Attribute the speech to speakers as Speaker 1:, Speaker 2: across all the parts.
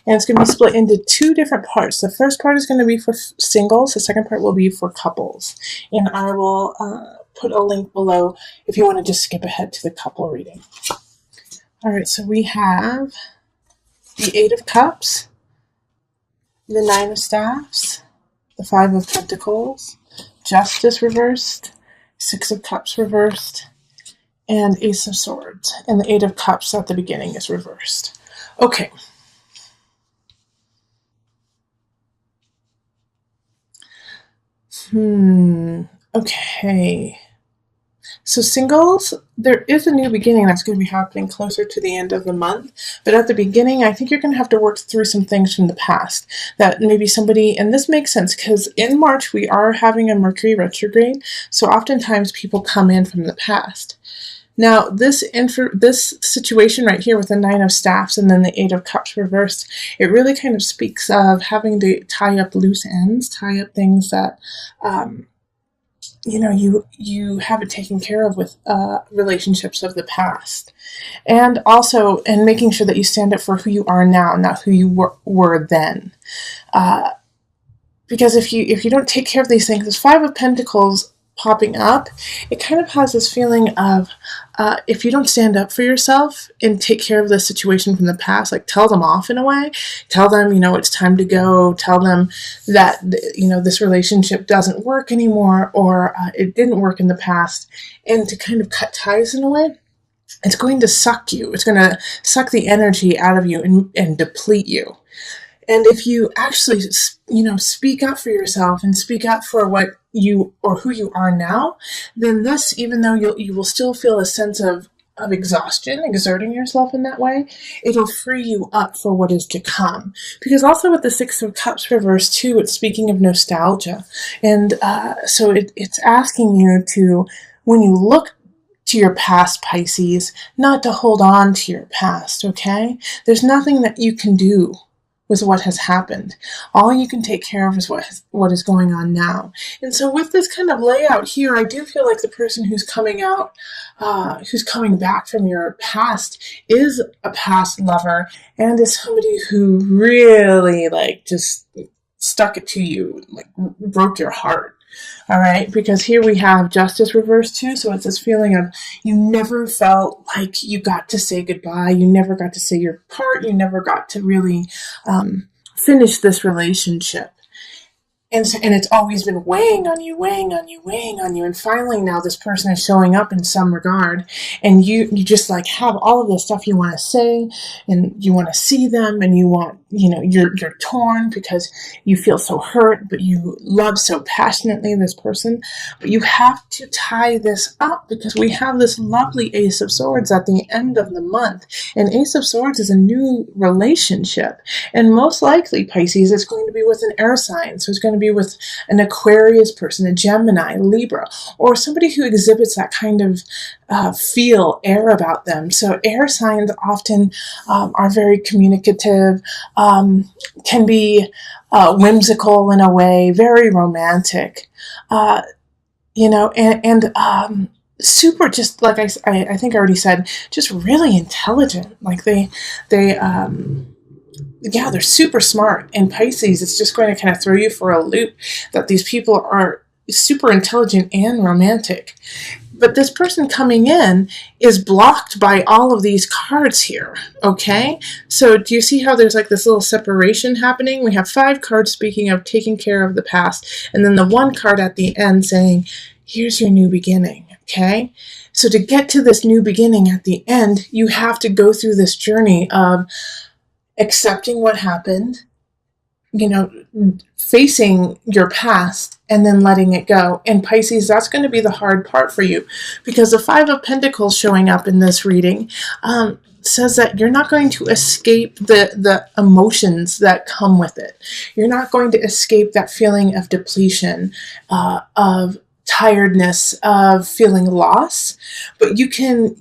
Speaker 1: And it's going to be split into two different parts. The first part is going to be for singles. The second part will be for couples. And I will put a link below if you want to just skip ahead to the couple reading. All right, so we have the Eight of Cups, the Nine of Staffs, the Five of Pentacles, Justice reversed, Six of Cups reversed, and Ace of Swords. And the Eight of Cups at the beginning is reversed. Okay. Okay. So singles, there is a new beginning that's going to be happening closer to the end of the month. But at the beginning, I think you're going to have to work through some things from the past that maybe somebody, and this makes sense because in March we are having a Mercury retrograde. So oftentimes people come in from the past. Now, this situation right here with the Nine of Staffs and then the Eight of Cups reversed, it really kind of speaks of having to tie up loose ends, tie up things that, you haven't taken care of with relationships of the past. And also, and making sure that you stand up for who you are now, not who you were then. Because if you don't take care of these things, this Five of Pentacles popping up, it kind of has this feeling of if you don't stand up for yourself and take care of the situation from the past, like tell them off in a way, tell them, it's time to go, tell them that, this relationship doesn't work anymore, or it didn't work in the past, and to kind of cut ties in a way, it's going to suck you. It's going to suck the energy out of you and deplete you. And if you actually, speak up for yourself and speak up for what you or who you are now, then this, even though you will still feel a sense of exhaustion, exerting yourself in that way, it'll free you up for what is to come. Because also with the Six of Cups reversed too, it's speaking of nostalgia. And so it's asking you to, when you look to your past, Pisces, not to hold on to your past, okay? There's nothing that you can do with what has happened. All you can take care of is what is going on now. And so with this kind of layout here, I do feel like the person who's coming out, who's coming back from your past is a past lover and is somebody who really just stuck it to you, broke your heart. All right, because here we have Justice reversed too, so it's this feeling of you never felt like you got to say goodbye, you never got to say your part, you never got to really finish this relationship. And it's always been weighing on you, and finally now this person is showing up in some regard, and you just have all of the stuff you want to say, and you want to see them, and you want, you're torn because you feel so hurt, but you love so passionately this person. But you have to tie this up because we have this lovely Ace of Swords at the end of the month, and Ace of Swords is a new relationship, and most likely, Pisces, it's going to be with an air sign, so it's going to be with an Aquarius person, a Gemini, Libra, or somebody who exhibits that kind of air about them. So air signs often are very communicative, can be whimsical in a way, very romantic, and super, just like I think I already said, just really intelligent. They're super smart. And Pisces, it's just going to kind of throw you for a loop that these people are super intelligent and romantic. But this person coming in is blocked by all of these cards here, okay? So do you see how there's this little separation happening? We have 5 cards speaking of taking care of the past, and then the one card at the end saying, here's your new beginning, okay? So to get to this new beginning at the end, you have to go through this journey of accepting what happened, facing your past and then letting it go. And Pisces, that's going to be the hard part for you, because the Five of Pentacles showing up in this reading says that you're not going to escape the emotions that come with it. You're not going to escape that feeling of depletion, of tiredness, of feeling loss, but you can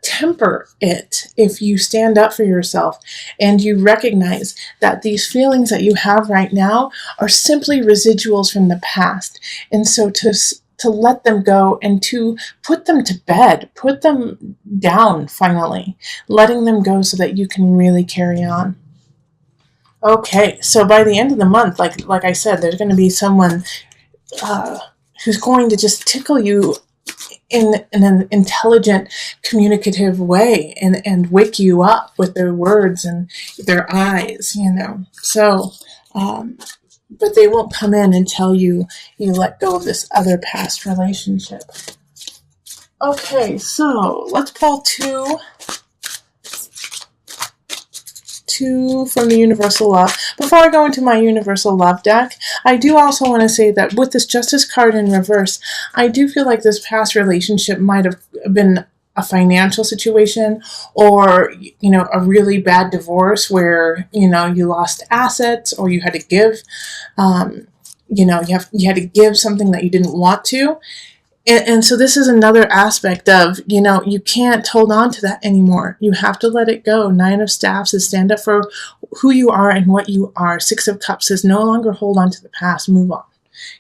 Speaker 1: temper it if you stand up for yourself and you recognize that these feelings that you have right now are simply residuals from the past. And so to let them go and to put them to bed, put them down finally, letting them go so that you can really carry on. Okay, so by the end of the month, like I said, there's going to be someone uh, who's going to just tickle you in an intelligent, communicative way, and wake you up with their words and their eyes, you know. So, but they won't come in until you let go of this other past relationship. Okay, so let's pull two from the Universal Love. Before I go into my Universal Love deck, I do also want to say that with this Justice card in reverse, I do feel like this past relationship might have been a financial situation, or, you know, a really bad divorce where, you know, you lost assets, or you had to give, you know, you had to give something that you didn't want to. And so this is another aspect of, you know, you can't hold on to that anymore. You have to let it go. Nine of Staffs is stand up for who you are and what you are. Six of Cups is no longer hold on to the past, move on.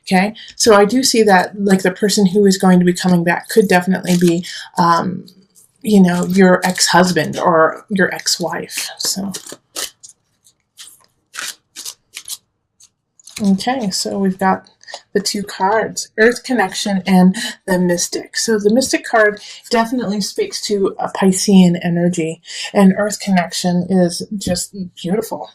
Speaker 1: Okay, so I do see that, like, the person who is going to be coming back could definitely be, you know, your ex-husband or your ex-wife. So, okay, so we've got the two cards, Earth Connection and the Mystic. So the Mystic card definitely speaks to a Piscean energy, and Earth Connection is just beautiful.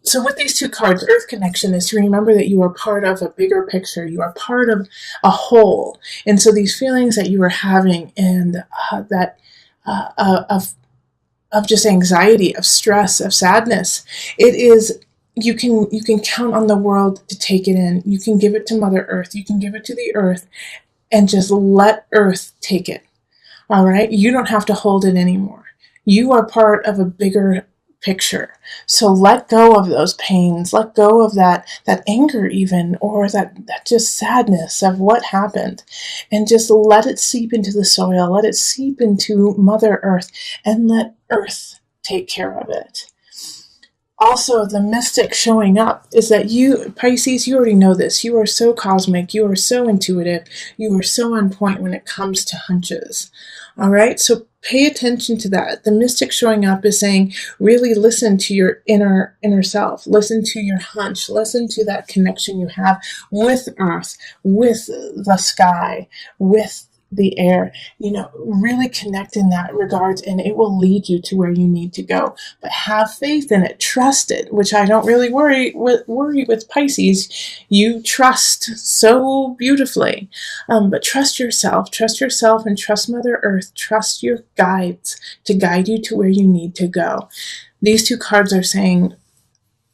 Speaker 1: So with these two cards, Earth Connection is to remember that you are part of a bigger picture. You are part of a whole. And so these feelings that you are having, and that of just anxiety, of stress, of sadness, it is, you can count on the world to take it in. You can give it to Mother Earth. You can give it to the earth and just let Earth take it. All right? You don't have to hold it anymore. You are part of a bigger picture. So let go of those pains. Let go of that anger even, or that just sadness of what happened. And just let it seep into the soil. Let it seep into Mother Earth, and let Earth take care of it. Also, the Mystic showing up is that you, Pisces, you already know this. You are so cosmic. You are so intuitive. You are so on point when it comes to hunches. All right, so pay attention to that. The Mystic showing up is saying, really listen to your inner self. Listen to your hunch. Listen to that connection you have with Earth, with the sky, with the air. You know, really connect in that regards, and it will lead you to where you need to go. But have faith in it. Trust it, which I don't really worry with Pisces. You trust so beautifully. But trust yourself, and trust Mother Earth. Trust your guides to guide you to where you need to go. These two cards are saying,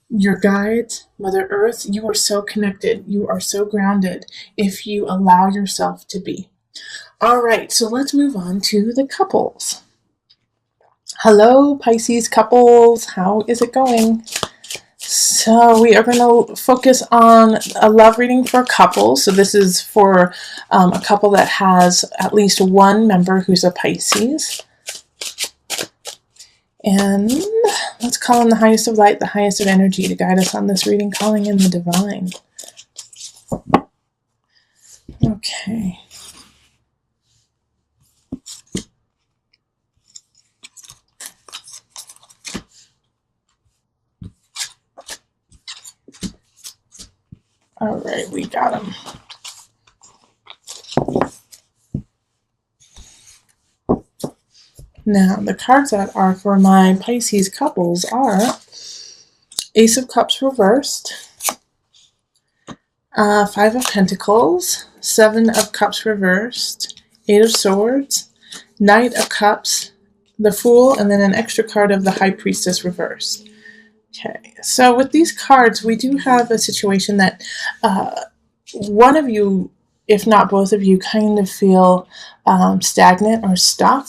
Speaker 1: your guides, Mother Earth, you are so connected. You are so grounded if you allow yourself to be. All right, so let's move on to the couples. Hello, Pisces couples. How is it going? So we are going to focus on a love reading for couples. So this is for a couple that has at least one member who's a Pisces. And let's call in the highest of light, the highest of energy to guide us on this reading, calling in the divine. Okay. All right, we got him. Now, the cards that are for my Pisces couples are Ace of Cups reversed, Five of Pentacles, Seven of Cups reversed, Eight of Swords, Knight of Cups, the Fool, and then an extra card of the High Priestess reversed. Okay, so with these cards, we do have a situation that one of you, if not both of you, kind of feel stagnant or stuck.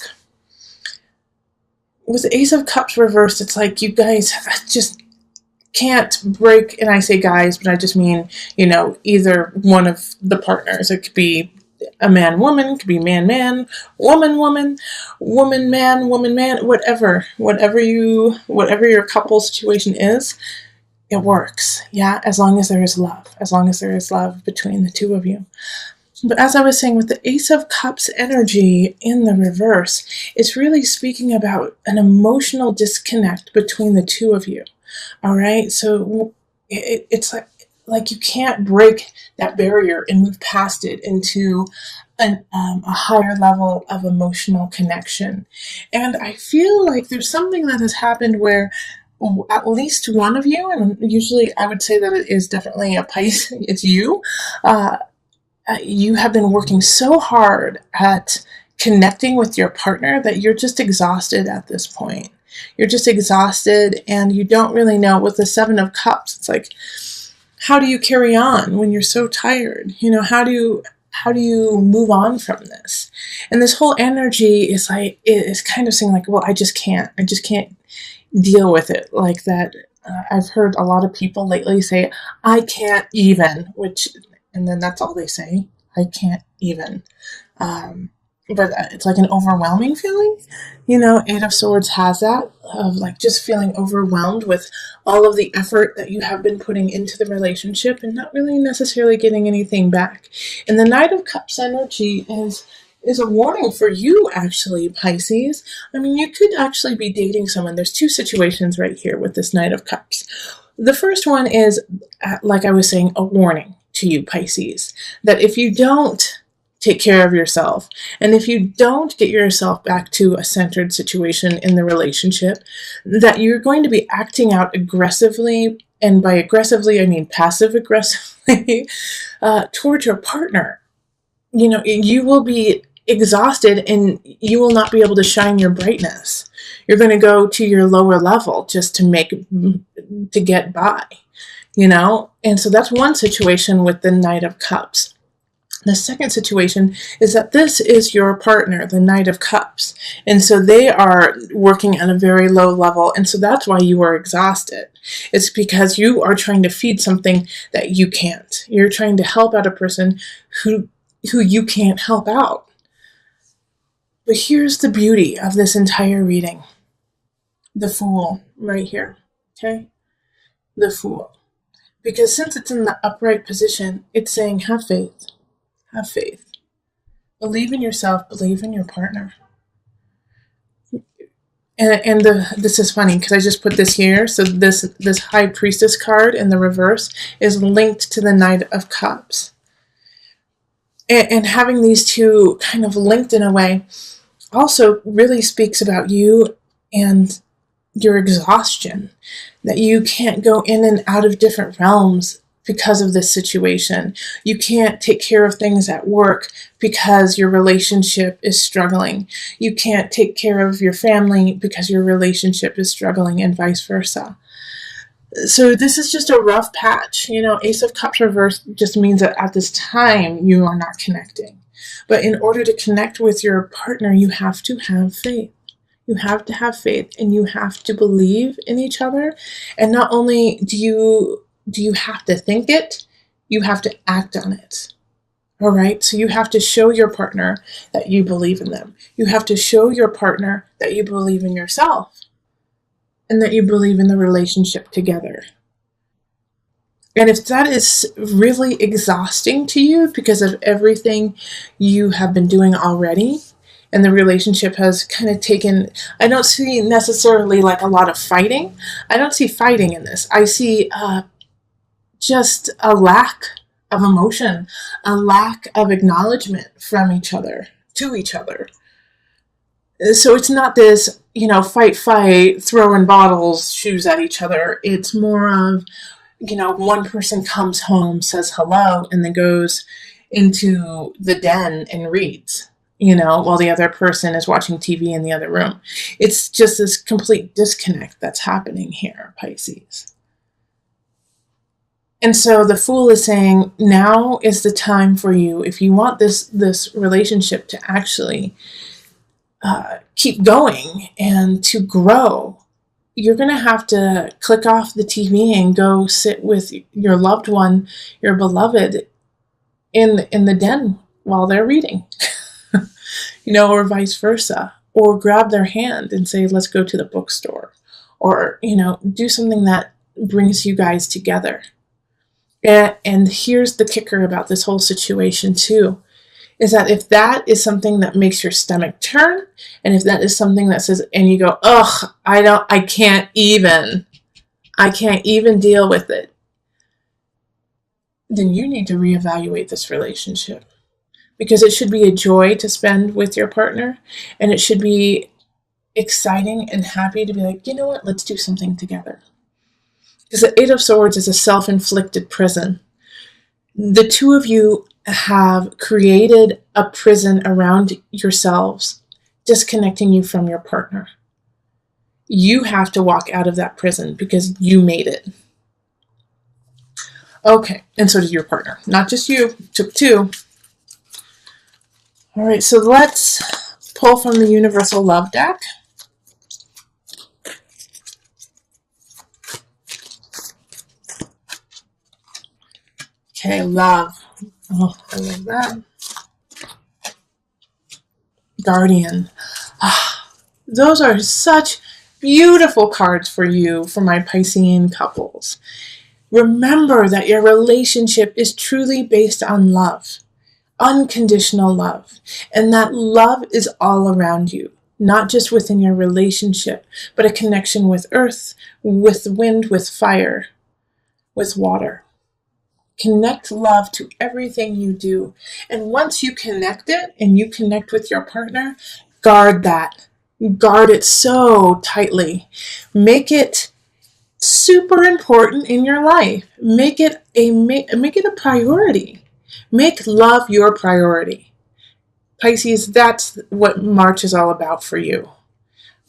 Speaker 1: With the Ace of Cups reversed, it's like you guys just can't break, and I say guys, but I just mean, you know, either one of the partners. It could be a man-woman, it could be man-man, woman-woman, woman-man, woman-man, whatever your couple situation is, it works, yeah, as long as there is love between the two of you. But as I was saying, with the Ace of Cups energy in the reverse, it's really speaking about an emotional disconnect between the two of you. All right. So it's like you can't break that barrier and move past it into a higher level of emotional connection. And I feel like there's something that has happened where at least one of you, and usually I would say that it is definitely a Pisces, it's you, uh, you have been working so hard at connecting with your partner that you're just exhausted at this point. You're just exhausted and you don't really know. With the Seven of Cups, it's like, how do you carry on when you're so tired? How do you move on from this? And this whole energy is like, is kind of saying like, well, I just can't deal with it like that. I've heard a lot of people lately say, I can't even, and then that's all they say. I can't even. Um, but it's like an overwhelming feeling. Eight of Swords has that, of like just feeling overwhelmed with all of the effort that you have been putting into the relationship and not really necessarily getting anything back. And the Knight of Cups energy is a warning for you, actually, Pisces. I mean, you could actually be dating someone. There's two situations right here with this Knight of Cups. The first one is, like I was saying, a warning to you, Pisces, that if you don't take care of yourself, and if you don't get yourself back to a centered situation in the relationship, that you're going to be acting out aggressively, and by aggressively, I mean passive aggressively, towards your partner. You will be exhausted and you will not be able to shine your brightness. You're going to go to your lower level just to get by, And so that's one situation with the Knight of Cups. The second situation is that this is your partner, the Knight of Cups. And so they are working at a very low level. And so that's why you are exhausted. It's because you are trying to feed something that you can't. You're trying to help out a person who you can't help out. But here's the beauty of this entire reading. The Fool, right here. Okay? The Fool. Because since it's in the upright position, it's saying, have faith. Have faith. Believe in yourself. Believe in your partner. And this is funny because I just put this here. So this High Priestess card in the reverse is linked to the Knight of Cups. And having these two kind of linked in a way also really speaks about you and your exhaustion. That you can't go in and out of different realms because of this situation. You can't take care of things at work because your relationship is struggling. You can't take care of your family because your relationship is struggling, and vice versa. So this is just a rough patch. Ace of Cups reverse just means that at this time you are not connecting. But in order to connect with your partner, you have to have faith. You have to have faith, and you have to believe in each other. And not only do you have to think it, you have to act on it. All right? So you have to show your partner that you believe in them. You have to show your partner that you believe in yourself and that you believe in the relationship together. And if that is really exhausting to you because of everything you have been doing already, and the relationship has kind of taken, I don't see necessarily like a lot of fighting. I don't see fighting in this. I see just a lack of emotion, a lack of acknowledgement from each other, to each other. So it's not this, fight, throwing bottles, shoes at each other. It's more of, one person comes home, says hello, and then goes into the den and reads, while the other person is watching TV in the other room. It's just this complete disconnect that's happening here, Pisces. And so the Fool is saying, now is the time for you, if you want this relationship to actually keep going and to grow, you're going to have to click off the TV and go sit with your loved one, your beloved, in the den while they're reading, or vice versa, or grab their hand and say, let's go to the bookstore, or, do something that brings you guys together. And here's the kicker about this whole situation too, is that if that is something that makes your stomach turn, and if that is something that says, and you go, ugh, I can't even, I can't even deal with it, then you need to reevaluate this relationship, because it should be a joy to spend with your partner, and it should be exciting and happy to be like, you know what, let's do something together. Because the Eight of Swords is a self-inflicted prison. The two of you have created a prison around yourselves, disconnecting you from your partner. You have to walk out of that prison because you made it. Okay, and so did your partner. Not just you, took two. All right, so let's pull from the Universal Love deck. Okay, love. Oh, I love that. Guardian. Those are such beautiful cards for you, for my Piscean couples. Remember that your relationship is truly based on love, unconditional love, and that love is all around you, not just within your relationship, but a connection with earth, with wind, with fire, with water. Connect love to everything you do. And once you connect it and you connect with your partner, guard that. Guard it so tightly. Make it super important in your life. Make it a priority. Make love your priority. Pisces, that's what March is all about for you.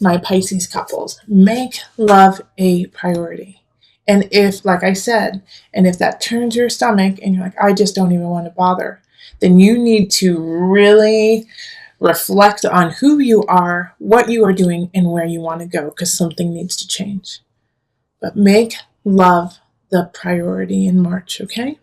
Speaker 1: My Pisces couples, make love a priority. And if, like I said, and if that turns your stomach and you're like, I just don't even want to bother, then you need to really reflect on who you are, what you are doing, and where you want to go, because something needs to change. But make love the priority in March, okay?